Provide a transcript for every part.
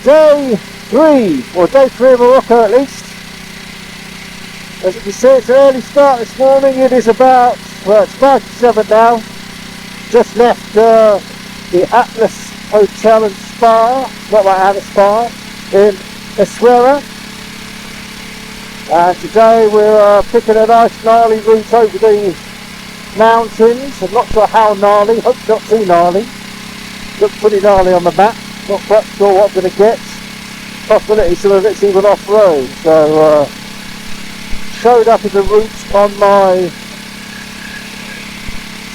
day 3, or day 3 of Morocco at least. As you can see, it's an early start this morning. It is about, well, it's 5 to 7 now. Just left the Atlas Hotel and Spa, not like Atlas Spa, in Essaouria. And today we're picking a nice gnarly route over the mountains. I'm not sure how gnarly, hope it's not too gnarly. Looks pretty gnarly on the map, not quite sure what I'm going to get. Possibility some of it's even off-road, so showed up as a route on my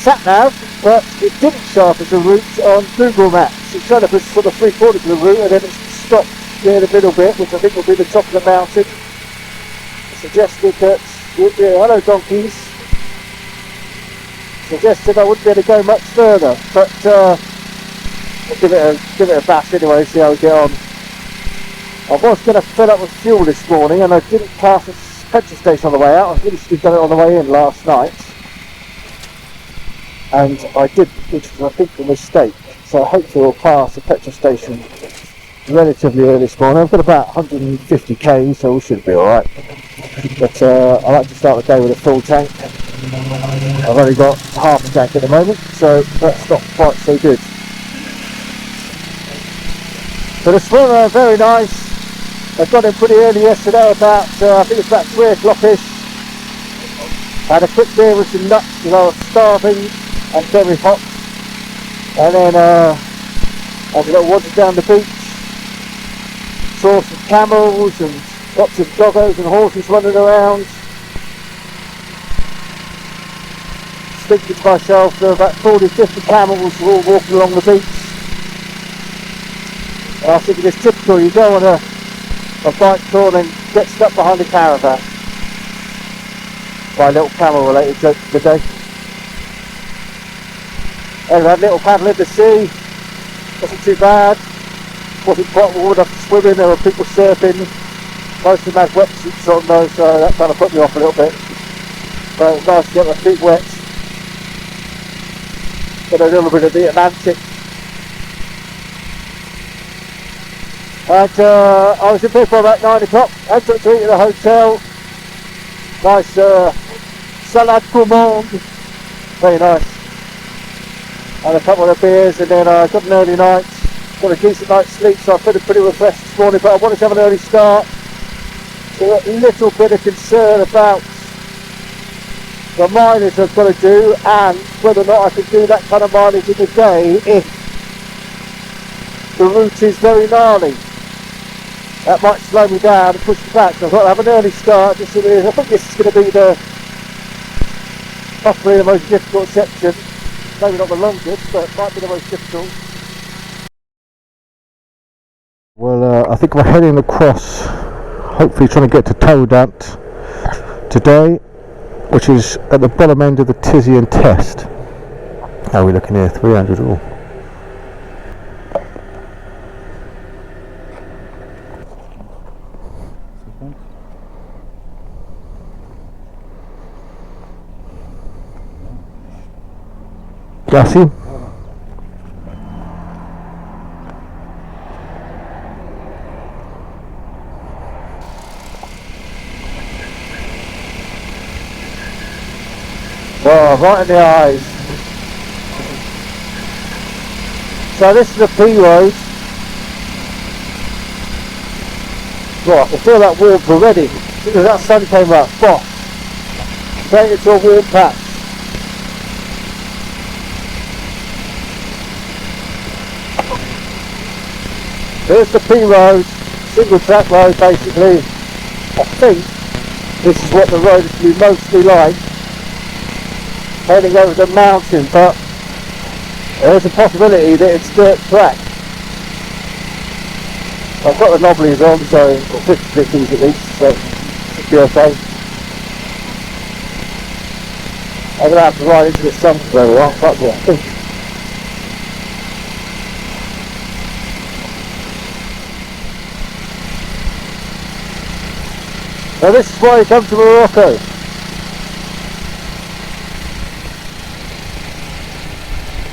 sat-nav, but it didn't show up as a route on Google Maps. It showed up as sort of 3/4 of the route, and then it stopped near the middle bit, which I think will be the top of the mountain. It suggested that, hello donkeys, suggested I wouldn't be able to go much further, but I'll give it a bash anyway, see how we get on. I was going to fill up with fuel this morning, and I didn't pass a petrol station on the way out. I really should have done it on the way in last night, and I didn't, which was I think a mistake. So hopefully we'll pass a petrol station relatively early this morning. I've got about 150 k's, so we should be alright. But I like to start the day with a full tank. I've only got half a tank at the moment, so that's not quite so good. So the swimmer, very nice. I got in pretty early yesterday, about I think it's about 3 o'clock-ish. Had a quick beer with some nuts because I was starving and very hot. And then as I got wandered down the beach, saw some camels and lots of doggos and horses running around. Thinking to myself, there were about 40-50 camels all walking along the beach. And I was thinking, it's typical, you go on a bike tour and then get stuck behind a caravan. My little camel related joke for the day. Anyway, had a little paddle in the sea, wasn't too bad, wasn't quite warm enough to swim in, there were people surfing, most of them had wetsuits on though, so that kind of put me off a little bit. But it was nice to get my feet wet, get a little bit of the Atlantic. And I was in bed for about 9 o'clock, had something to eat at the hotel, nice salade gourmand, very nice, and a couple of beers, and then I got an early night, got a decent night's sleep, so I felt pretty refreshed this morning, but I wanted to have an early start, so a little bit of concern about the mileage I've got to do, and whether or not I can do that kind of mileage in the day if the route is very gnarly. That might slow me down and push me back, so I thought I'd have an early start. Just so I think this is going to be possibly the most difficult section. Maybe not the longest, but it might be the most difficult. Well, I think we're heading across, hopefully trying to get to Taroundant today, which is at the bottom end of the Tizian test. How are we looking here? 300 all. Gassy. Oh, right in the eyes. So this is a P road. Right, I feel that warmth already. As soon as that sun came up, bosh, straight into a warm patch. Here's the P road, single track road basically. I think this is what the road is to be mostly like, heading over the mountain, but there's a possibility that it's dirt track. I've got the knobblies on, so I've got 50/50s at least, so it should be okay. I'm going to have to ride into the sun for a while, that's what I think. Now this is why you come to Morocco.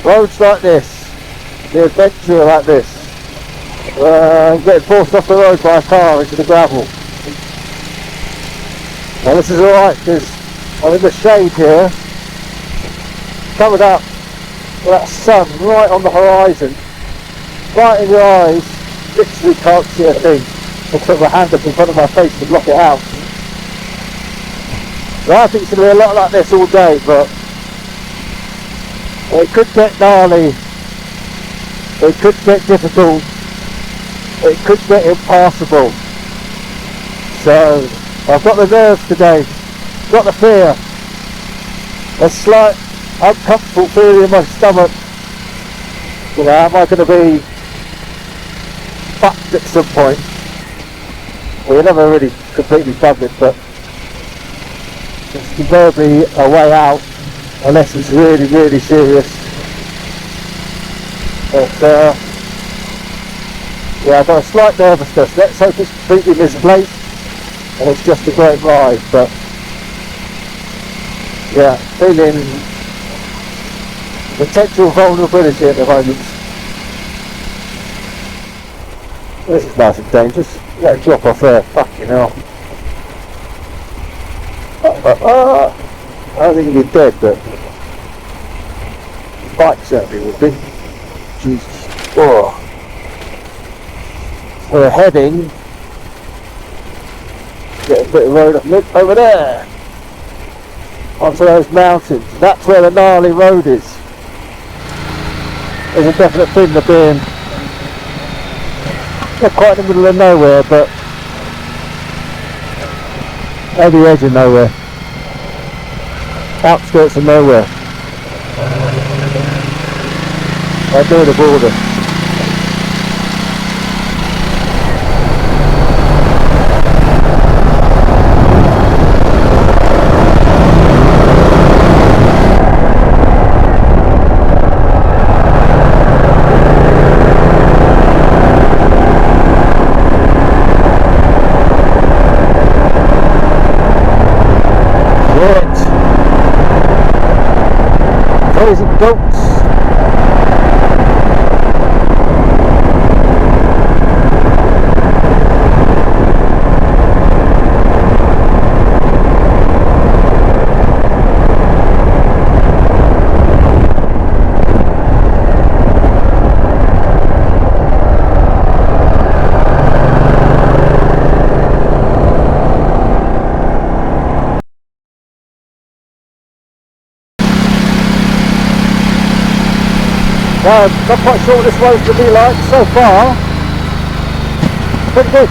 Roads like this, the adventure like this. getting forced off the road by a car into the gravel. Now this is alright because I'm in the shade here, covered up with that sun right on the horizon, right in your eyes, literally can't see a thing. I put my hand up in front of my face to block it out. So I think it's going to be a lot like this all day, but it could get gnarly, it could get difficult, it could get impassable. So I've got the nerves today, got the fear, a slight uncomfortable feeling in my stomach. You know, am I going to be fucked at some point? Well, you're never really completely buggered, but there's invariably a way out unless it's really, really serious. But yeah, I've got a slight nervousness. Let's hope it's completely misplaced and it's just a great ride. But yeah, feeling potential vulnerability at the moment. This is nice and dangerous. Yeah, drop off there, fucking hell. I don't think he'd be dead, but the bike certainly would be. Jesus. Oh. We're heading, get a bit of road up over there, onto those mountains. That's where the gnarly road is. There's a definite thing of being not quite in the middle of nowhere, but at the edge of nowhere, outskirts of nowhere, right near the border. Crazy goats. Not quite sure what this road's going to be like so far. Pretty good.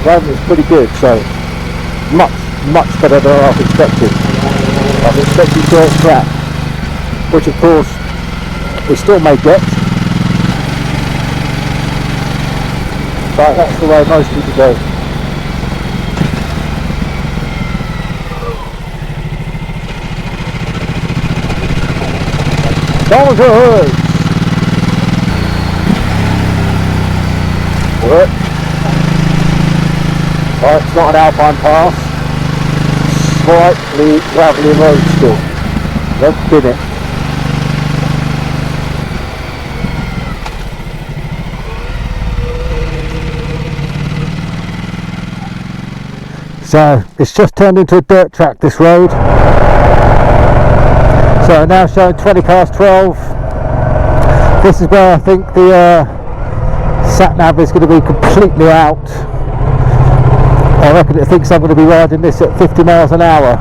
The road is pretty good, so much better than I was expecting. I was expecting dirt crap, which of course we still may get, but that's the way most people go. Dangerous! Work. Right, it's not an alpine pass. Slightly gravelly road still. Don't bin it. So it's just turned into a dirt track, this road. So now showing 20 past 12. This is where I think the sat nav is going to be completely out. I reckon it thinks I'm going to be riding this at 50 miles an hour,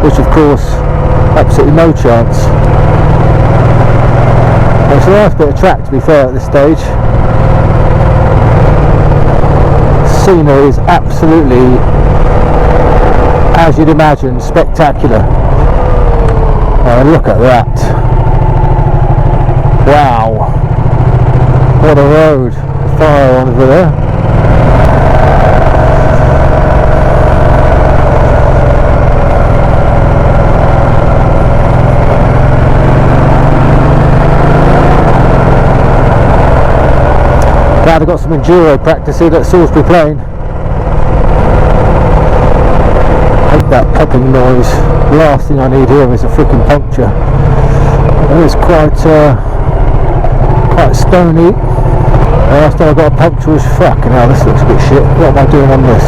which of course absolutely no chance. It's a nice bit of track, to be fair, at this stage. Scenery is absolutely, as you'd imagine, spectacular. Oh, look at that. Wow. What a road. Fire on over there. Glad I got some enduro practice in at Salisbury Plain. Hate that popping noise. The last thing I need here is a freaking puncture. It is quite stony. Last time I got a puncture was fucking hell, this looks a bit shit. What am I doing on this?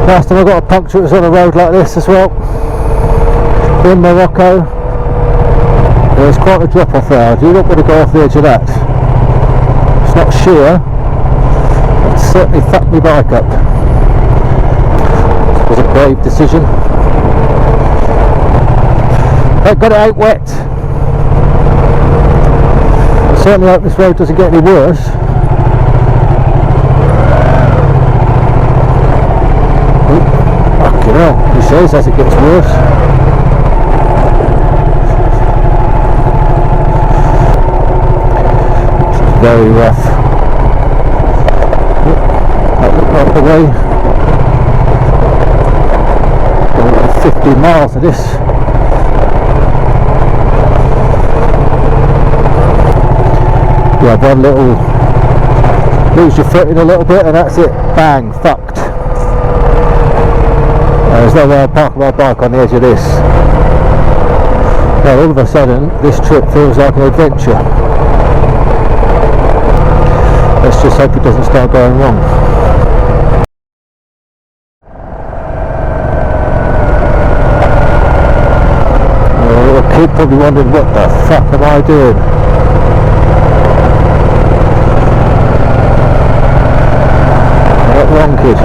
Last time I got a puncture it was on a road like this as well. In Morocco. There's quite a drop off there. I do not want to go off the edge of that. It's not sheer. It certainly fucked my bike up. It was a brave decision. Thank God it ain't wet. I certainly hope this road doesn't get any worse. Fucking hell, he says as it gets worse. It's very rough. That looked like the way. 50 miles of this. You have one little, lose your footing a little bit and that's it, bang, fucked. There's no way I'll park my bike on the edge of this. Now all of a sudden this trip feels like an adventure. Let's just hope it doesn't start going wrong. A little kid probably wondering what the fuck am I doing? Wrong kid.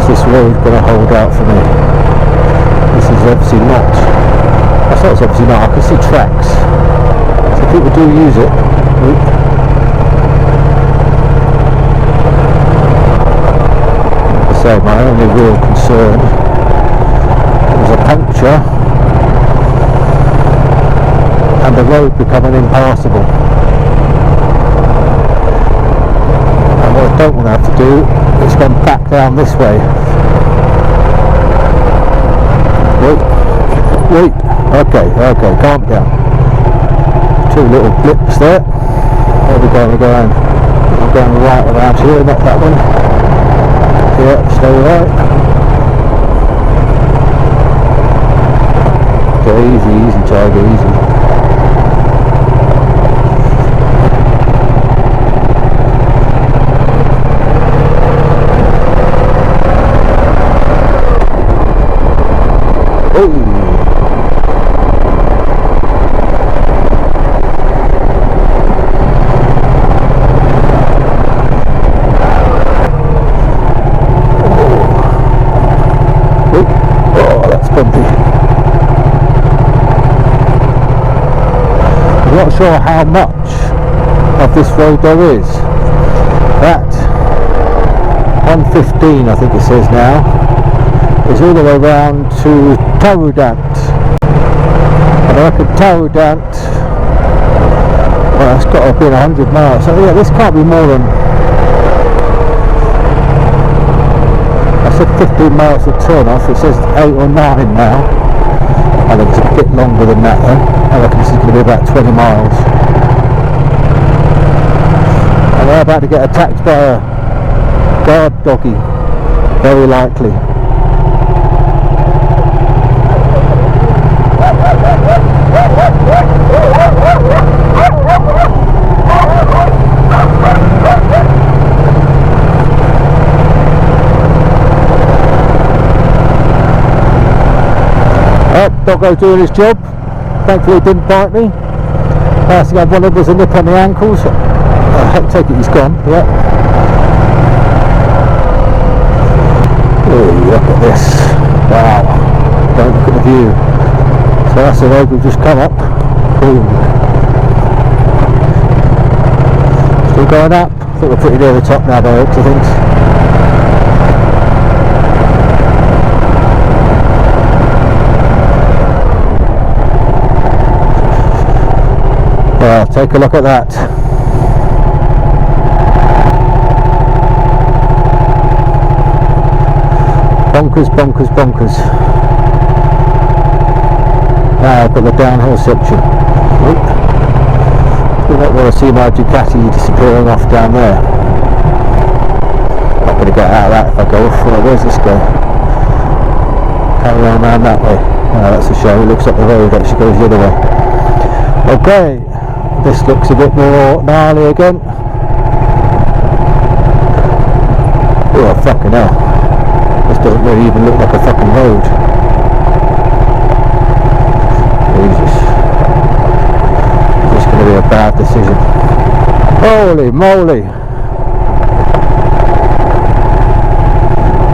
Is this road going to hold out for me? This is obviously not. I thought it's obviously not. I can see tracks. So people do use it. Like I say, my only real concern was a puncture and the road becoming impassable. What I don't want to have to do is go back down this way. Wait, okay, calm down. Two little blips there. There we go, I'm going right around here, not that one. Yeah, stay right. Okay, easy, Tiger, easy. I'm not sure how much of this road there is. That 115 I think it says now is all the way around to Taroundant, and I reckon Taroundant, well, it's got to have been 100 miles, so yeah, this can't be more than, I said 15 miles to turn off, it says 8 or 9 now. I think it's a bit longer than that then. I reckon this is going to be about 20 miles. And we're about to get attacked by a guard doggy, very likely. Doggo's doing his job. Thankfully he didn't bite me. Last thing I wanted was a nip on the ankles. I take it he's gone, yeah. Oh, look at this. Wow. Don't look at the view. So that's the road we've just come up. Boom. Still going up. I think we're pretty near the top now by the looks of things. Well, take a look at that. Bonkers, bonkers, bonkers. Now I've got the downhill section. You don't want to see my Ducati disappearing off down there. Not going to get out of that if I go off. Well, where's this go? Carry on around that way. Oh, that's a shame. It looks like the road actually goes the other way. Okay, this looks a bit more gnarly again. Oh fucking hell, this doesn't really even look like a fucking road. Jesus, this is going to be a bad decision. Holy moly.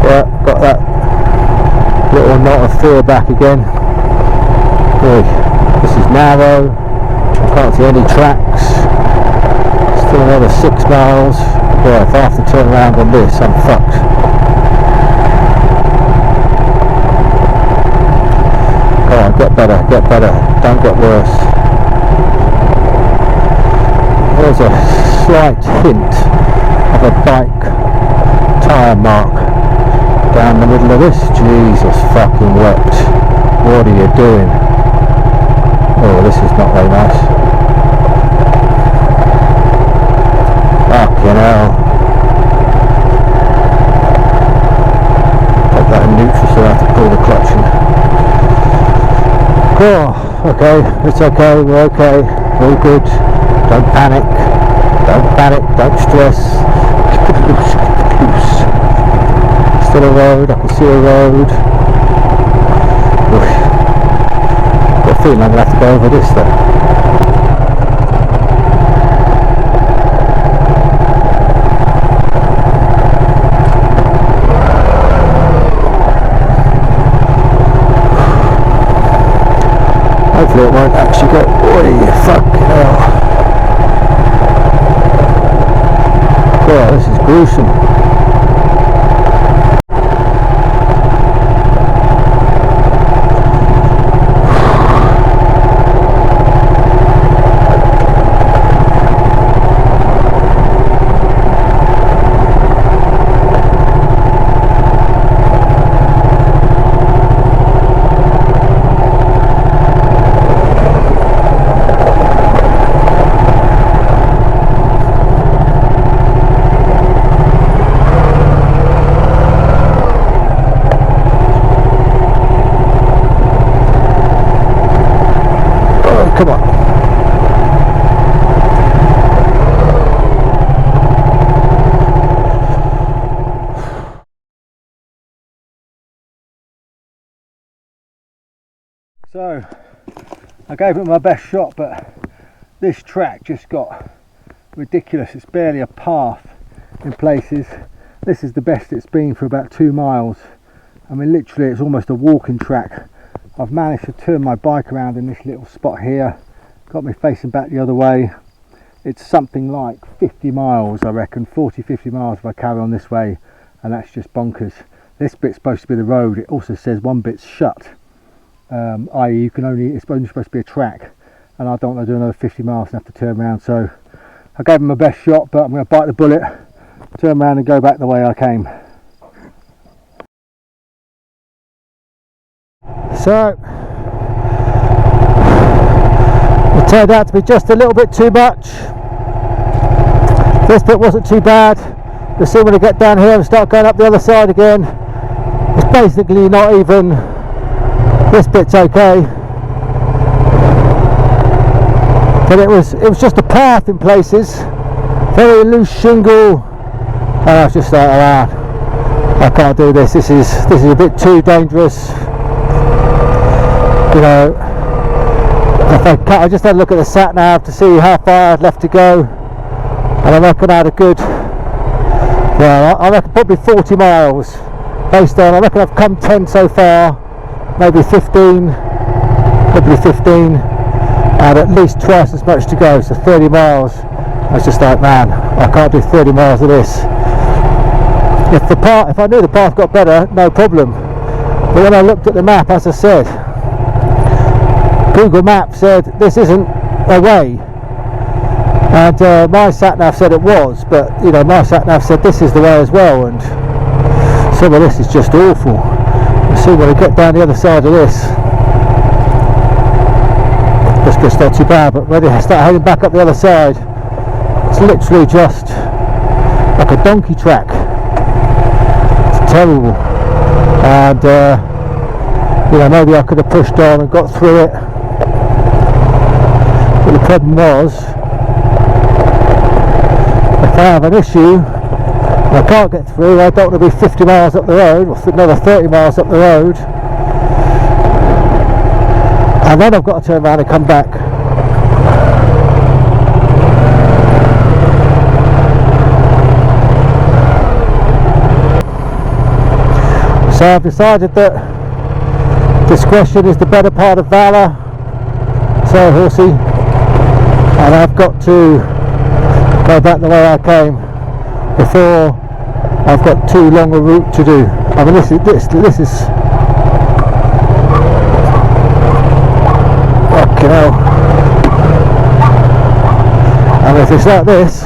Yeah, got that little knot of fear back again. Hey, this is narrow, can't see any tracks, still another 6 miles. Yeah, if I have to turn around on this, I'm fucked. Come on, get better, don't get worse. There's a slight hint of a bike tyre mark down the middle of this. Jesus fucking wept. What are you doing? Oh, this is not very nice. Fucking hell. Put that in neutral so I have to pull the clutch in. Oh, okay, it's okay, we're okay, all good. Don't panic, don't stress. Still a road, I can see a road. Got a feeling I'm going to have to go over this though. Hopefully it won't actually go. Oi, fucking hell. God, this is gruesome. Come on. So, I gave it my best shot, but this track just got ridiculous. It's barely a path in places. This is the best it's been for about 2 miles. I mean, literally it's almost a walking track. I've managed to turn my bike around in this little spot here, got me facing back the other way. It's something like 50 miles, I reckon, 40-50 miles if I carry on this way, and that's just bonkers. This bit's supposed to be the road. It also says one bit's shut, i.e. you can only, it's only supposed to be a track, and I don't want to do another 50 miles and have to turn around. So I gave him my best shot, but I'm going to bite the bullet, turn around and go back the way I came. So it turned out to be just a little bit too much. This bit wasn't too bad. You'll see when I get down here and start going up the other side again, it's basically not even, this bit's okay, but it was just a path in places, very loose shingle, and I was just like, oh, I can't do this. This is a bit too dangerous. You know, I just had a look at the sat nav to see how far I'd left to go, and I reckon I had a good, well, I reckon probably 40 miles based on, I reckon I've come 10 so far, maybe 15, probably 15, and at least twice as much to go, so 30 miles. I was just like, man, I can't do 30 miles of this. If I knew the path got better, no problem, but when I looked at the map, as I said, Google Maps said this isn't a way, and my sat nav said it was, but you know, my sat nav said this is the way as well, and some of this is just awful. You see when I get down the other side of this, it's just not too bad, but when I start heading back up the other side, it's literally just like a donkey track. It's terrible, and you know, maybe I could have pushed on and got through it. problem was, if I have an issue and I can't get through, I don't want to be 50 miles up the road or another 30 miles up the road, and then I've got to turn around and come back. So I've decided that discretion is the better part of valour, so horsey, and I've got to go back the way I came before I've got too long a route to do. I mean, this is fucking hell. And if it's like this,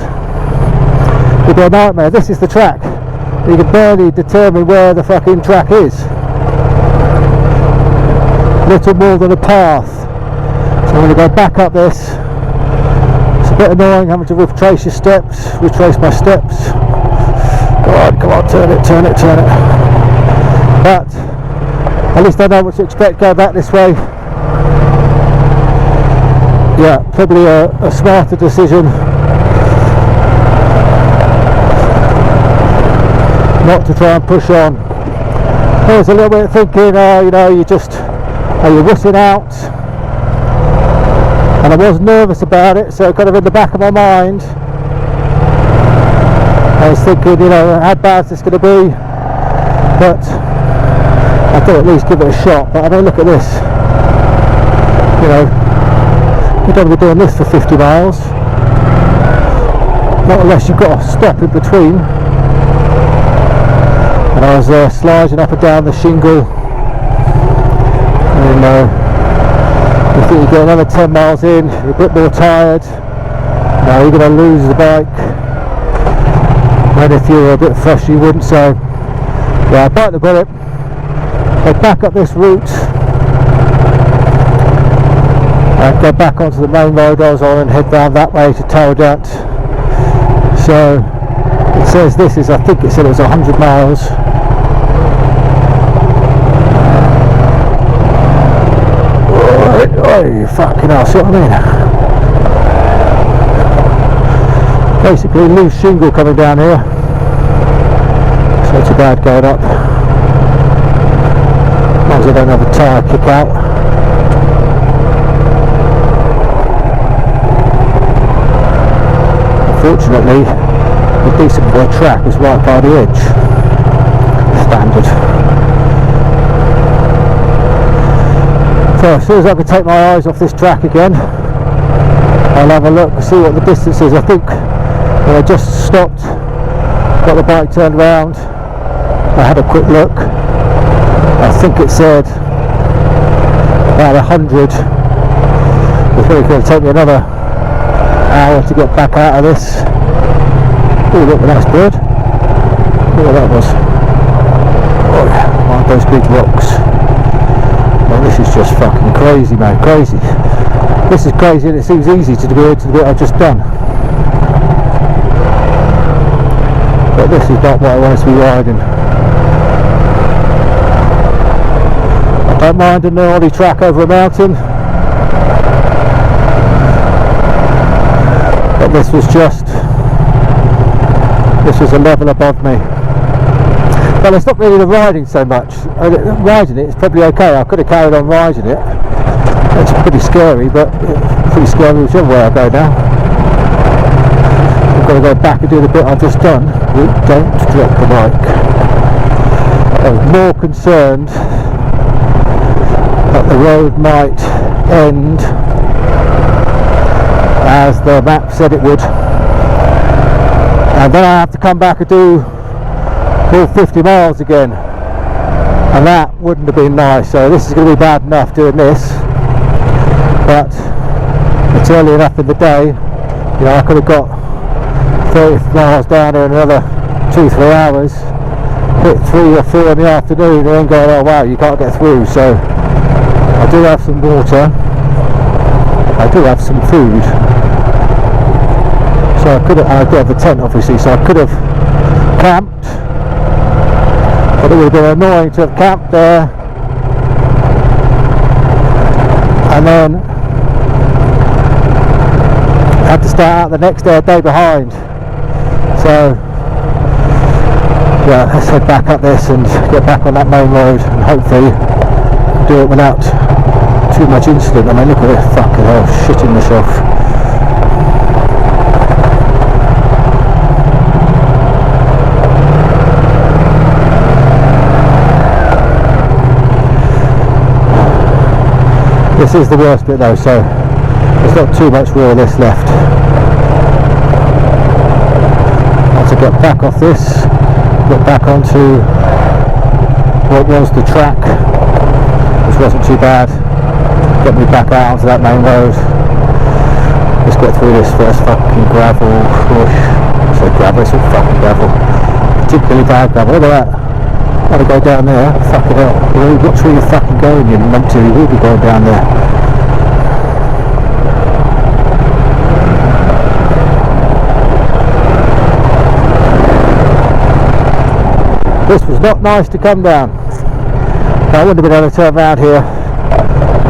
it'll be a nightmare. This is the track. You can barely determine where the fucking track is. Little more than a path. So I'm going to go back up this. It's a bit annoying having to retrace my steps. Come on, turn it. But at least I know what to expect going back this way. Yeah, probably a smarter decision not to try and push on. There was a little bit of thinking, you know, you're wussing out, and I was nervous about it, so kind of in the back of my mind I was thinking, you know, how bad is this going to be, but I thought at least give it a shot. But I mean, look at this, you know, you don't be doing this for 50 miles, not unless you've got to stop in between. And I was sliding up and down the shingle, and you think you get another 10 miles in, you're a bit more tired, now you're going to lose the bike, when if you were a bit fresh you wouldn't. So yeah, I bite the bullet, head back up this route, and go back onto the main road I was on and head down that way to Taroundant. So it says this is, I think it said it was 100 miles. Oh, fucking hell, see what I mean? Basically loose shingle coming down here. It's not too bad going up, as long as I don't have a tyre kick out. Unfortunately, the decent boy track was right by the edge. Standard. So as soon as I can take my eyes off this track again, I'll have a look and see what the distance is. I think when I just stopped, got the bike turned around, I had a quick look. I think it said about 100. It's probably going to take me another hour to get back out of this. Oh, look, a nice bird. Look what that was. Oh, one of those big rocks. Well, this is just fucking crazy, man. Crazy. This is crazy, and it seems easy to do it to the bit I've just done. But this is not what I want to be riding. I don't mind a gnarly track over a mountain, but this was a level above me. Well, it's not really the riding so much. Riding it is probably okay. I could have carried on riding it. It's pretty scary, but pretty scary whichever way I go now. I've got to go back and do the bit I've just done. Don't drop the bike. I was more concerned that the road might end as the map said it would, and then I have to come back and do all 50 miles again, and that wouldn't have been nice. So this is going to be bad enough doing this, but it's early enough in the day, you know, I could have got 30 miles down here in another 2-3 hours, hit 3 or 4 in the afternoon, and then going, oh wow, you can't get through. So I do have some water, I do have some food, so I could have, I do have a tent obviously, so I could have camped, but it would have been annoying to have camped there and then to start out the next day, a day behind. So yeah, let's head back up this and get back on that main road, and hopefully do it without too much incident. I mean, look at this, fucking hell, shitting myself. This is the worst bit though, so there's not too much real of this left. Once I get back off this, get back onto what was the track, which wasn't too bad, get me back out onto that main road. Let's get through this first fucking gravel push. I say gravel, it's all fucking gravel. Particularly bad gravel, look at that. Gotta go down there, fucking hell. What's where you're fucking going, you numpty, you will be going down there. This was not nice to come down. I wouldn't have been able to turn around here.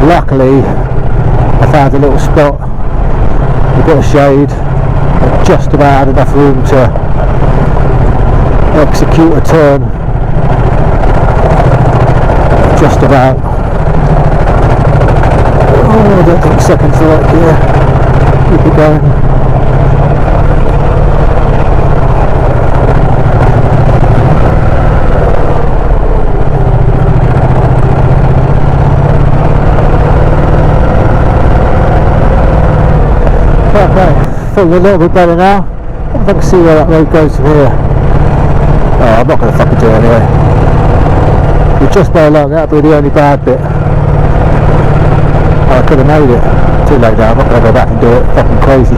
Luckily, I found a little spot, a bit of shade, just about had enough room to execute a turn. Just about. Oh, I don't think second's the right gear. Keep it going. Okay, feeling a little bit better now. I wonder if I can see where that road goes from here. Oh, I'm not going to fucking do it anyway. We're just by along, that'd be the only bad bit. Oh, I could have made it. Too late now, I'm not going to go back and do it. Fucking crazy.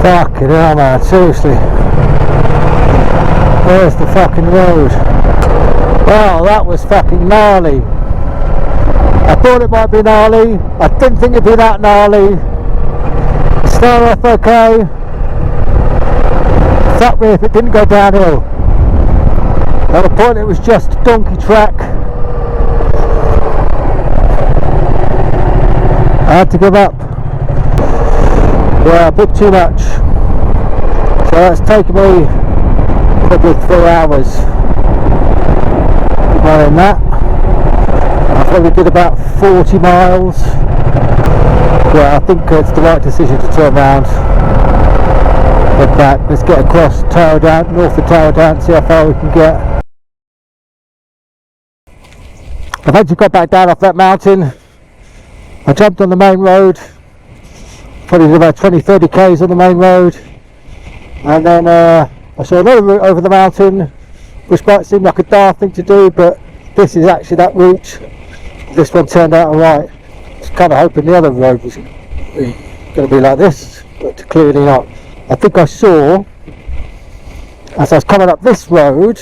Fucking hell, man, seriously. Where's the fucking road? Wow, that was fucking gnarly. I thought it might be gnarly. I didn't think it'd be that gnarly. Started off okay. Fuck me if it didn't go downhill. At the point it was just a donkey track. I had to give up. Yeah, a bit too much. So that's taken me probably 3 hours. More than that. I probably did about 40 miles. Yeah, I think it's the right decision to turn around. head back. Let's get across Taroundant, north of Taroundant, see how far we can get. I've actually got back down off that mountain. I jumped on the main road, probably did about 20-30 k's on the main road, and then I saw another route over the mountain, which might seem like a daft thing to do, but this is actually that route. This one turned out alright. I was kind of hoping the other road was going to be like this, but clearly not. I think I saw, as I was coming up this road,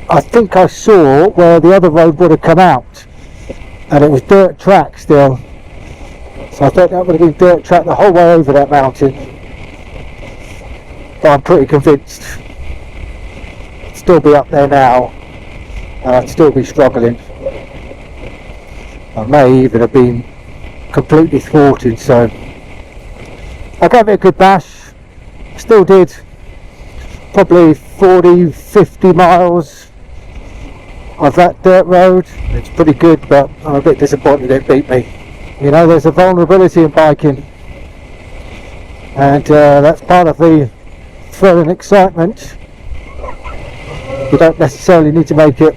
I think I saw where the other road would have come out, and it was dirt track still. So I thought that would have been dirt track the whole way over that mountain. But I'm pretty convinced it'd still be up there now, and I'd still be struggling. I may even have been completely thwarted, so I gave it a good bash. Still did probably 40-50 miles of that dirt road. It's pretty good, but I'm a bit disappointed it beat me. You know, there's a vulnerability in biking, and that's part of the thrill and excitement. You don't necessarily need to make it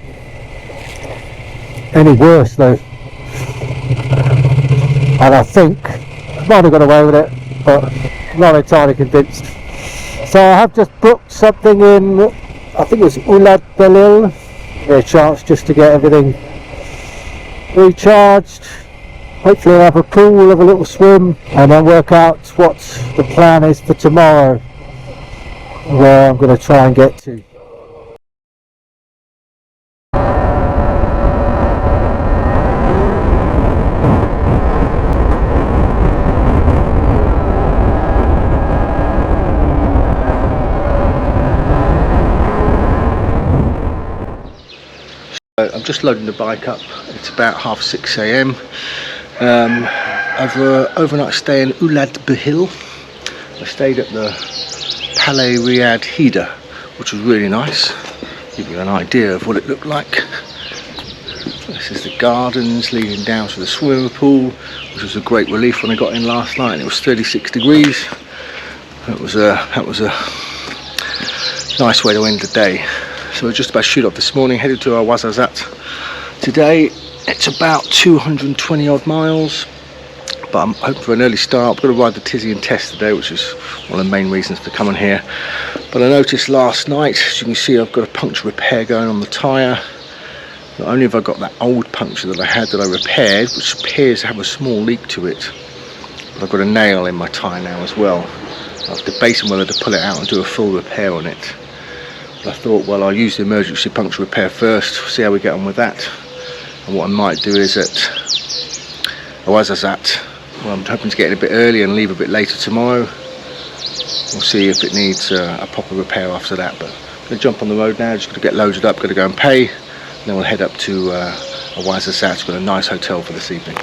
any worse though. And I think I might have got away with it, but not entirely convinced. So I have just booked something in, I think it was Oulad Belil, a chance just to get everything recharged. Hopefully I'll have a pool, have a little swim, and then work out what the plan is for tomorrow, where I'm going to try and get to. I'm just loading the bike up. It's about 6:30 AM. Over an overnight stay in Oulad Belil. I stayed at the Palais Riyad Hida, which was really nice. Give you an idea of what it looked like. This is the gardens leading down to the swimming pool, which was a great relief when I got in last night, and it was 36 degrees. That was a nice way to end the day. So we're just about to shoot off this morning, headed to Ouarzazate. Today it's about 220 odd miles, but I'm hoping for an early start. I've got to ride the Tizzy and Test today, which is one of the main reasons for coming here. But I noticed last night, as you can see, I've got a puncture repair going on the tyre. Not only have I got that old puncture that I had that I repaired, which appears to have a small leak to it, but I've got a nail in my tyre now as well. I was debating whether to pull it out and do a full repair on it. I thought, well, I'll use the emergency puncture repair first, see how we get on with that. And what I might do is at Ouarzazate, well, I'm hoping to get in a bit early and leave a bit later tomorrow. We'll see if it needs a proper repair after that. But I'm going to jump on the road now, just going to get loaded up, going to go and pay. And then we'll head up to Ouarzazate. Got a nice hotel for this evening.